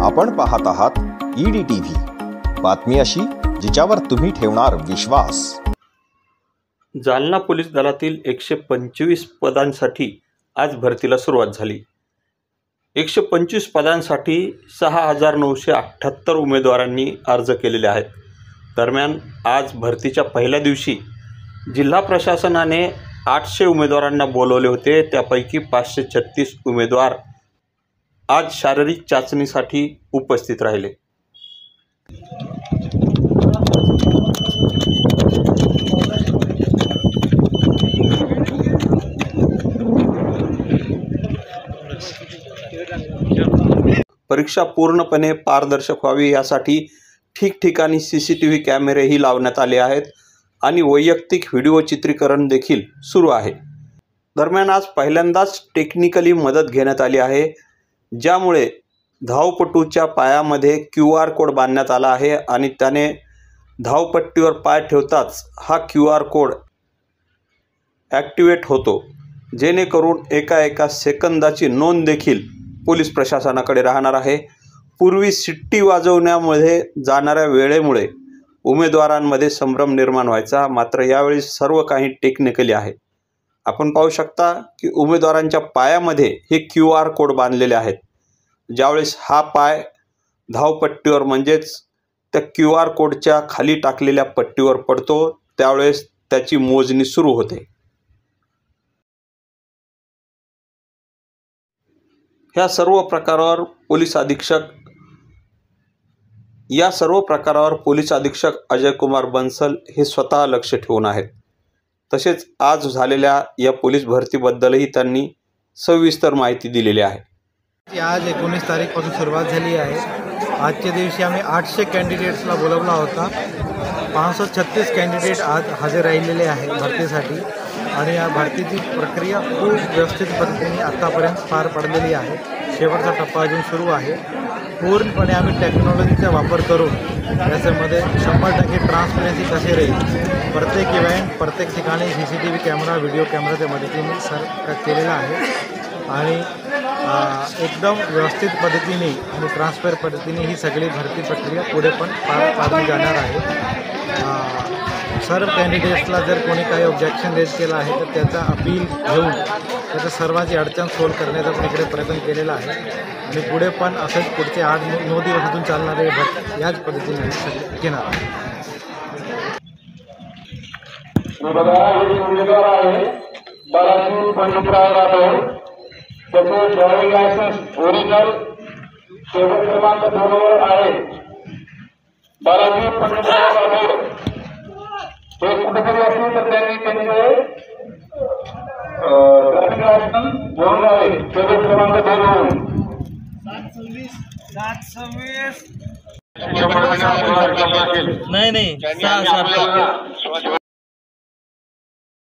आपण पाहत आहात EDTV, बातमी अशी जिच्यावर तुम्ही ठेवणार विश्वास। जालना पोलीस दलातील 125 पदांसाठी आज भरतीला सुरुवात झाली। 125 पदांसाठी 6978 उमेदवारांनी अर्ज केलेले आहेत। दरम्यान आज भरतीच्या पहिल्या दिवशी जिल्हा प्रशासनाने 800 उमेदवारांना बोलवले होते। त्यापैकी 536 उमेदवार आज शारीरिक चाचणीसाठी उपस्थित राहिले। परीक्षा पूर्णपणे पारदर्शक व्हावी यासाठी ठिकठिकाणी CCTV कॅमेरेही लावण्यात आले आहेत आणि वैयक्तिक व्हिडिओ चित्रीकरण देखील सुरू आहे। दरम्यान आज पहिल्यांदाच टेक्निकली मदत घेण्यात आली आहे, ज्यामुळे धावपटूच्या पायामध्ये QR कोड बांधण्यात आला आहे आणि त्याने धावपट्टीवर पाय ठेवताच हा QR कोड ॲक्टिवेट होतो, जेणेकरून एका सेकंदाची नोंद देखील पोलीस प्रशासनाकडे राहणार आहे। पूर्वी शिट्टी वाजवण्यामध्ये जाणाऱ्या वेळेमुळे उमेदवारांमध्ये संभ्रम निर्माण व्हायचा, मात्र यावेळी सर्व काही टेक्निकली आहे। आपण पाहू शकता की उमेदवारांच्या पायामध्ये हे QR कोड बांधलेले आहेत। ज्यावेळेस हा पाय धावपट्टीवर म्हणजेच त्या QR कोडच्या खाली टाकलेल्या पट्टीवर पडतो, त्यावेळेस त्याची मोजणी सुरू होते। या सर्व प्रकारावर पोलीस अधीक्षक अजय कुमार बंसल हे स्वतः लक्ष ठेवून आहेत। तसेच आज झालेल्या या पोलीस भरतीबद्दलही त्यांनी सविस्तर माहिती दिलेली आहे। आज 19 तारीखपासून सुरुवात झाली आहे। आजच्या दिवशी आम्ही 800 कॅन्डिडेट्सला बोलवला होता। 536 कॅन्डिडेट आज हजर राहिलेले आहे भरतीसाठी आणि या भरतीची प्रक्रिया खूप व्यवस्थित पद्धतीने आतापर्यंत पार पडलेली आहे। शेवटचा टप्पा अजून सुरू आहे। पूर्णपणे आम्ही टेक्नॉलॉजीचा वापर करून याच्यामध्ये 100% ट्रान्सपरन्सी कसे राहील, प्रत्येक इव्हेंट प्रत्येक ठिकाणी CCTV कॅमेरा व्हिडिओ कॅमेराच्या मदतीने केलेला आहे आणि एकदम व्यवस्थित पद्धतीने आणि ट्रान्सफर पद्धतीने ही सगळी भरती प्रक्रिया पुढे पण पाडली जाणार आहे। सर्व कॅन्डिडेट्सला जर कोणी काही ऑब्जेक्शन रेज केला आहे तर त्याचा अपील घेऊन त्याच्या सर्वांची अडचण सॉल्व्ह करण्याचा पण इकडे प्रयत्न केलेला आहे आणि पुढे पण असंच पुढचे 8-9 दिवसातून चालणारे याच पद्धतीने घेणार आहे। त्याचे ड्रायव्हिंग लायसन्स ओरिजिनल शेवट क्रमांक 2 वर आहे। बालाजी पंडितराव राठोड हे कुठेतरी असतील तर त्यांनी त्यांचे ड्रायव्हिंग लायसन्स घेऊन आहे शेवट क्रमांक 2 वर 726 नाही 6